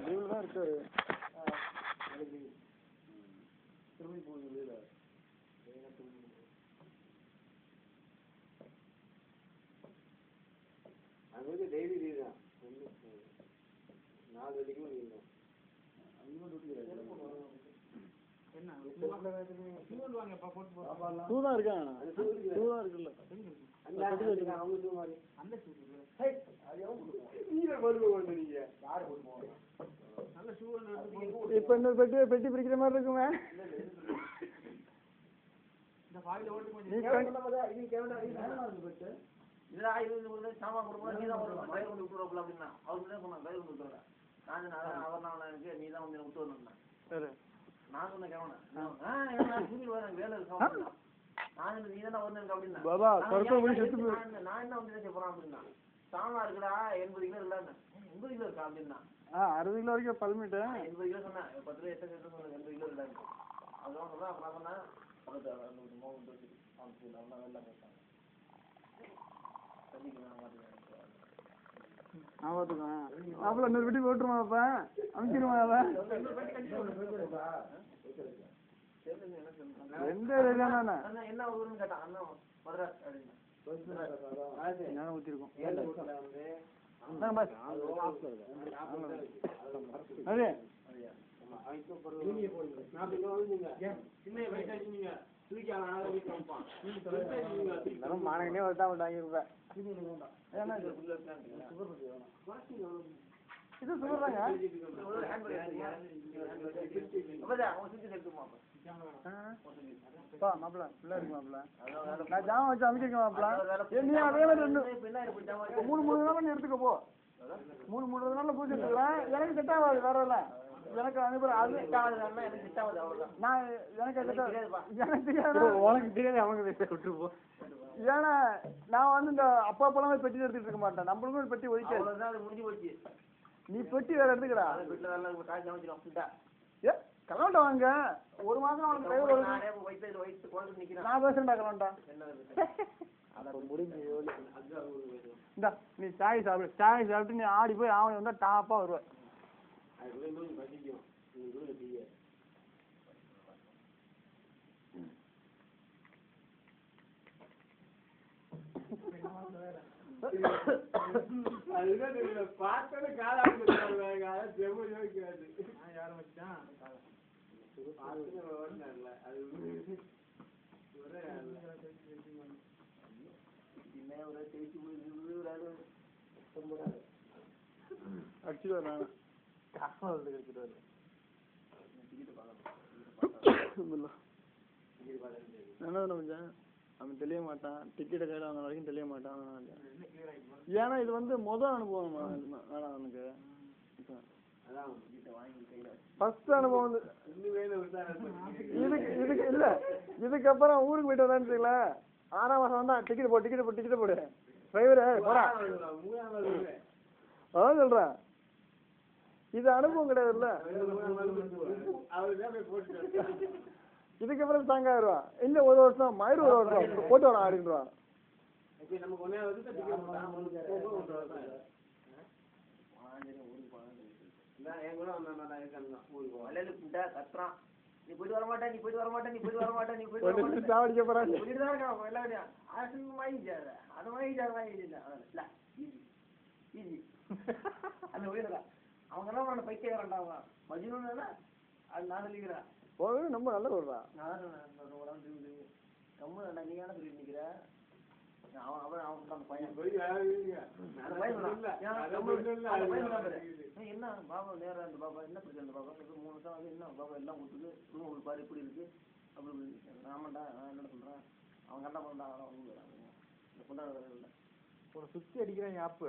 லீவில் தான் இருக்காரு. திரும்பி போகுது அது வந்து டெய்லி லீவ் தான். 4 வரைக்கும் லீவ் தான். தூதான் இருக்கான். தூதான் இருக்குல்ல. இப்ப இன்னொரு பெட்டி பிரிக்கிற மாதிரி இருக்குமே. சாமான் கொடுக்கணும் நீ தான் கையில் கொண்டு விட்டுருவோம் அப்படின்னா அவருக்கு தான் சொன்னாங்க கையில் கொண்டு விட்டுருவேன். நான் எனக்கு நீ தான் வந்து விட்டு வரணும்னா நான் சொன்ன கேவன வரேன் வேலை இருக்கு நான் நீ தானே வந்து எனக்கு அப்படின்னா நான் என்ன வந்து செய்ய போறேன் அப்படின்னா சாமான் இருக்குடா 80 கிலோ இல்ல 80 கிலோ இருக்கா அப்படின்னா 60 கிலோ வரைக்கும் பல்மிட்டு 80 கிலோ சொன்னேன் 10 கிலோ எத்தனை சொன்னேன் 80 கிலோ இல்ல அதுதான் சொல்றேன். அப்புறம் சொன்னேன் அவ்வளோ இன்னொரு வீட்டுக்கு ஓட்டுருமா அப்ப அமைச்சிருமா அவன் எந்த என்ன ஊருன்னு கேட்டான் அண்ணா மதுராஸ் அப்படின்னு ஊத்திருக்கோம். மானங்கனே ஒருத்தா வாங்கிருப்பேன். இது சுகர்தாங்க. மாப்பிள்ள பிள்ளை இருக்கு மாப்பிள்ள நான் ஜாமம் வச்சு அமைச்சிருக்கேன் மாப்பிள்ள. நீ அதே மாதிரி 3 நாள் எடுத்துக்க போ. 3 நாள்ல பூஜை எடுத்துக்கிறேன். எனக்கு செட் ஆகாது வேற இல்ல. எனக்கு அனுப்புறேன் அது எனக்கு செட் ஆகுது. நான் எனக்கு தெரியாது அவங்க விட்டுருப்போம். ஏன்னா நான் வந்து இந்த அப்பா அப்பெல்லாம் பெட்டி எடுத்துட்டு இருக்க மாட்டேன். நம்மளுக்கும் ஒரு பெட்டி ஒதுக்கி முடிஞ்சு போச்சு. நீ பெட்டி வேற எடுத்துக்கிறா கலவண்டா வாங்க. 1 மாசம் நான் பேசுறேன்டா கலவண்டா. இந்தா நீ சாய் சாப்பிட்டு நீ ஆடி போய் அவன் வந்தா டாப்பா வருவேன். பார்த்தது காலாது யாரும் வச்சான் அவன் தெரிய மாட்டான். டிக்கெட்டை கையில் வாங்க வரைக்கும் தெரிய மாட்டான். ஏன்னா இது வந்து முதல் அனுபவம் அவனுக்கு. ஃபர்ஸ்ட் அனுபவம் இதுக்கு இல்ல. இதுக்கப்புறம் ஊருக்கு போயிட்டு வந்தான்னு 6ஆம் மாசம் வந்தா டிக்கெட் போடு டிரைவரு போடா அதான் சொல்றேன். இது அனுபவம் கிடையாதுல்ல. இதுக்கப்புறம் தாங்காயிருவா இல்ல 1 வருஷம் மயிறு 1 வருஷம் போட்டு வரலாம் அப்படின்றான். கத்துறான் நீ போயிட்டு வர மாட்டேன் அவங்க என்ன பைக்கே வரண்டாங்க மஜ்னூன் அது நான் சொல்லிக்கிறேன். ரொம்ப நல்ல சொல்றா. நீ என்ன சொல்லி நிக்கிற என்ன பாபா நேரம் அந்த பாபா என்ன பிரச்சனை பாபா 3 வருஷம் வந்து என்ன பாபா எல்லாம் கொடுத்துட்டு ரூம் பாரு எப்படி இருக்கு அப்படி ஆமாண்டா நான் என்ன சொல்றேன் அவங்க என்ன பண்றாங்க இந்த கொண்டாடுறது இல்லை உன்னை சுத்தி அடிக்கிறாங்க ஆப்பு.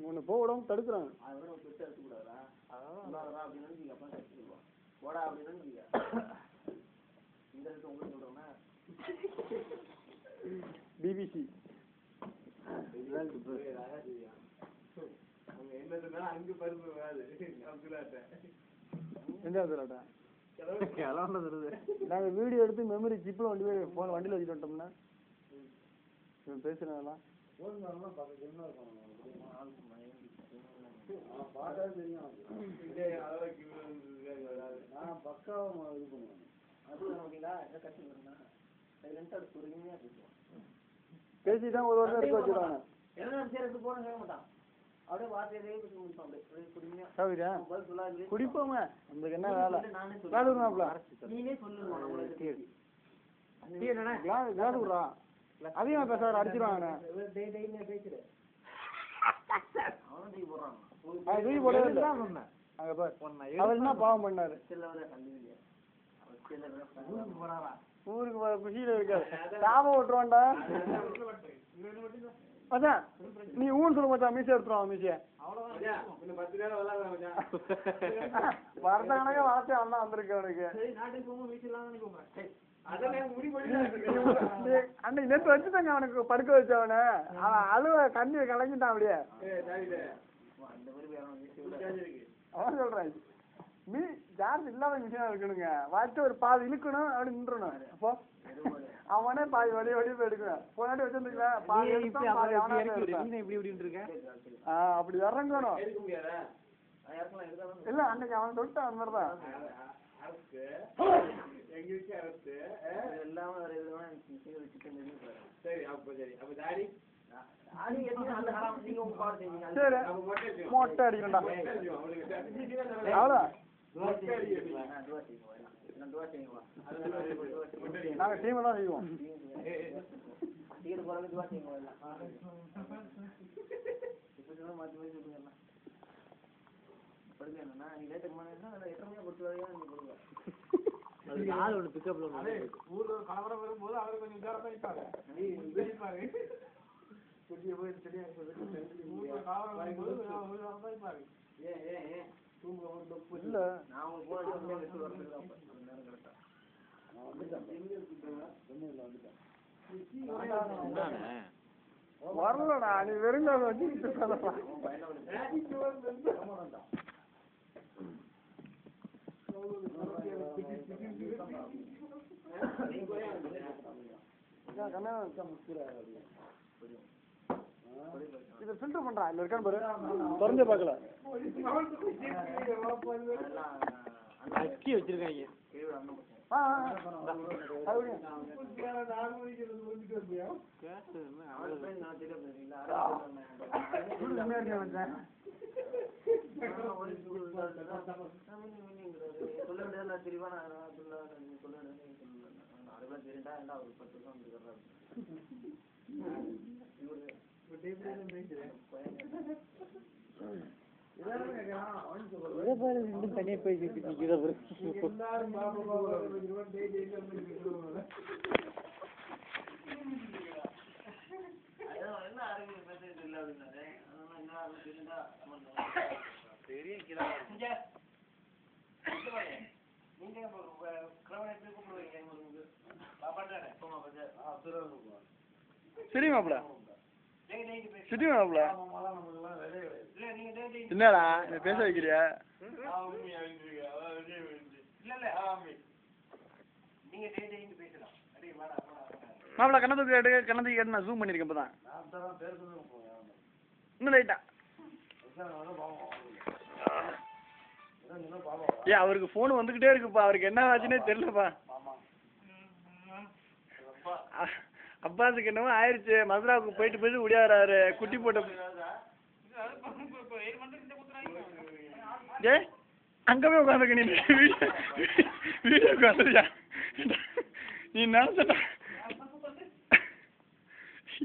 உன்னை போடாம தடுக்கிறாங்க. அதை விட பெருசா எடுத்துக்கூடாதா அதான் அப்படின்னு நினைச்சு அப்பா எடுத்துக்குவோம் போடா அப்படின்னு நினைச்சிக்க. இந்த இடத்துல உங்களுக்கு சொல்றோம்னா பிபிசி நாங்க வீடியோ எடுத்து மெமரி சிப்ல வண்டியில வச்சுட்டு வந்துட்டோம்னா பேசுறதெல்லாம் பார்த்தாலே தெரியும். நான் பக்காவாக இது பண்ணுவேன். அது ஓகேங்களா? எதை கட்டி வரும்னா சைலண்டா பொறுமையா பேசுவோம். பேசிதான் ஒரு வருஷம் எடுத்து வச்சுருவாங்க. என்ன சரி எடுத்து போறேன்னு கேட்க மாட்டான். அப்படியே வார்த்தையிலே பேசி முடிப்பான். அப்படியே பொறுமையா பதில் சொல்லாது குடிப்போங்க. நம்மளுக்கு என்ன வேலை? நானே சொல்லுவேன். நீனே சொல்லுங்க நம்மளுக்கு கிளாஸ் விடுறா. அதிகமா பேசாத அடிச்சிருவாங்க. பேசுறேன் அவனும் தூக்கி போடுறான். தூக்கி போடவே இல்லை. அங்க பாரு அவர் என்ன பாவம் பண்ணாரு. ஊருக்கு போற குஷியில இருக்காரு. லாபம் விட்டுருவான்டா. அதான் நீ ஊன்னு சொல்ல மாட்டா மீசை எடுத்துருவான் மீசைய. வரதானே வார்த்தை அண்ணா வந்திருக்கு அவனுக்கு. அன்னைக்கு நேற்று வச்சுட்டாங்க அவனுக்கு படுக்க வச்சவன. அவன் அழுவ கண்ணி கலங்கிட்டான் அப்படியே. அவன் சொல்றான் மீ சார்ஜ் இல்லாம மிஷினா இருக்கணுங்க. வாய்ட்டு ஒரு பாதி இழுக்கணும் அப்படி நின்றுணும். அப்போ அவனே பாதி வழிய போய் எடுக்கணும். போனாட்டி வச்சிருந்துக்கலாம் பாதி அப்படி இறங்கணும். இல்ல அன்னைக்கு அவன் சொல்லிட்டான் அந்த மாதிரிதான். சரி மொட்டை அடிக்கணும்டா. அவ்வளோ நாங்க டீம் தான் செய்வோம். கலவரம் வரும்போது அவரு கொஞ்சம் வரலடா நீ வெறுங்க வச்சுக்கிட்டு இது ஃபில்டர் பண்றான். இல்ல இருக்கான்னு பாரு. திறந்து பார்க்கல. அக்கி வச்சிருக்காங்க. தனியா போய் சரி மாப்பிள சுத்தி மாப்பிள என்னடா நீ பேச வைக்கிறியா? மாப்பிள கண்ணத்துக்கு கேட்டு கண்ணத்துக்கு கேட்டு நான் ஜூம் பண்ணிருக்கேன் இப்பதான். இன்னும் லைட்டா ஏன் அவருக்கு போன் வந்துகிட்டே இருக்குப்பா. அவருக்கு என்ன ஆச்சுன்னே தெரியலப்பா. அப்பாஸுக்கு என்னவோ ஆயிடுச்சு. மதுராவுக்கு போயிட்டு போயிட்டு முடியாறாரு. குட்டி போட்ட ஏ அங்க போய் உட்காந்துருக்க. நீ வீடியோ உட்காந்துருக்கியா? நீ நினைச்சா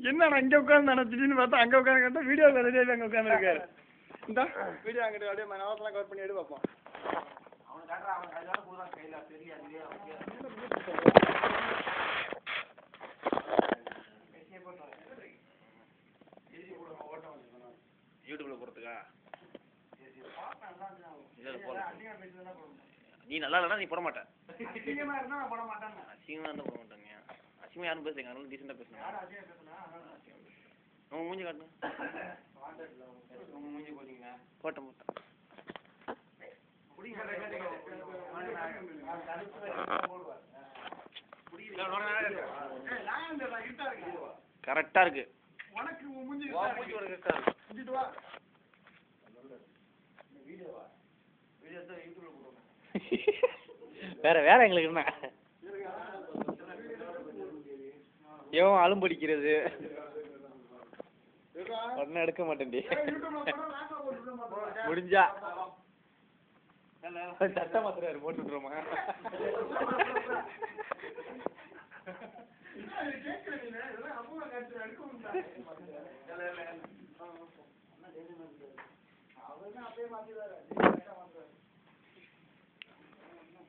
என்ன இங்க உட்காந்து திடீர்னு பார்த்தா அங்க உட்காந்து கேட்டா வீடியோ ரெடியாக அங்க உட்காந்துருக்காரு. இந்த வீடியோ அங்கிட்டு அப்படியே நவத்தெல்லாம் கவர் பண்ணி எடுத்து பார்ப்போம். யூடியூப்ல போறதுக்கா? நீ நல்லா இல்லைன்னா நீ போட மாட்டேன். அசிங்கமா இருந்தா போட மாட்டாங்க. அசிங்கமா யாரும் பேசுங்க. அதனால டீசெண்டா பேசுங்க. உங்க மூஞ்சி காட்டுங்க. உங்க மூஞ்சி போட்டீங்களா? போட்டேன் போட்டேன். கரெக்டா இருக்கு. வேற எங்களுக்கு என்ன எவன் அலும்படிக்கிறது ஒன்னும் எடுக்க மாட்டேன்டி முடிஞ்சா சட்ட மாத்திரை போட்டு விட்டுருமா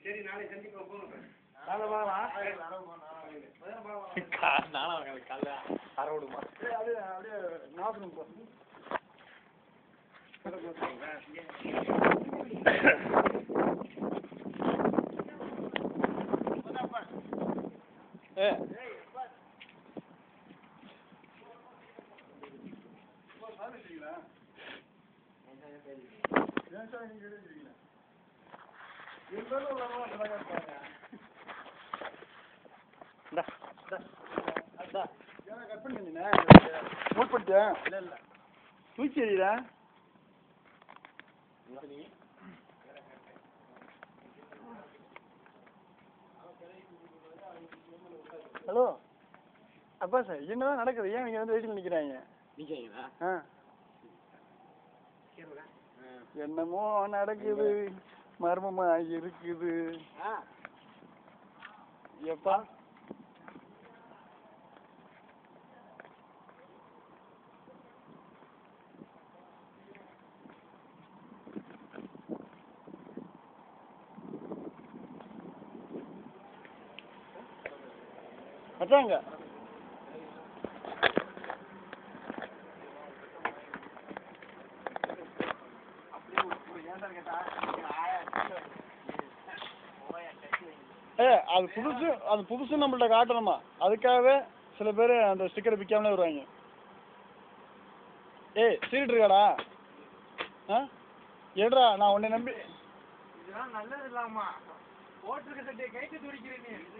சரி நாளை சந்திப்போம் போங்க காலைல அரை விடுமா அப்படியே நாசனம் போ கட் பண்ணி நோட் பண்ணிட்டேன் இல்ல தூக்கி எறிடா ஹலோ அப்பா சார் என்னதான் நடக்குது ஏன் நீங்க வந்து வெயிட்டில் நிக்கிறாங்க என்னமோ நடக்குது மர்மமா இருக்குது எப்பா அதாங்க அது புதுசு நம்மள்ட்ட காட்டணுமா அதுக்காகவே சில பேர் அந்த ஸ்டிக்கரை பிக்காமலே வருவாங்க சீட்டு இருக்காடா ஏடா நான் உன்னை நம்பி இதெல்லாம் நல்லது இல்லாமா போட்டிருக்க சட்டையை கைட்டு துடிக்கிறேன்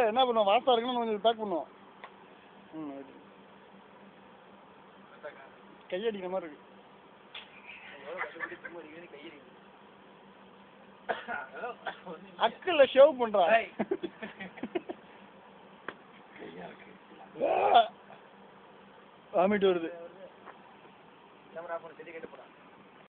என்ன பண்ணுவோம் வாசா இருக்குன்னு கொஞ்சம் பேக் பண்ணுவோம் கையடிக்கிற மாதிரி இருக்கு அக்கல்ல ஷேவ் பண்றா வாமிட் வருது கேமரா பண்ணி கேட்டு போறான்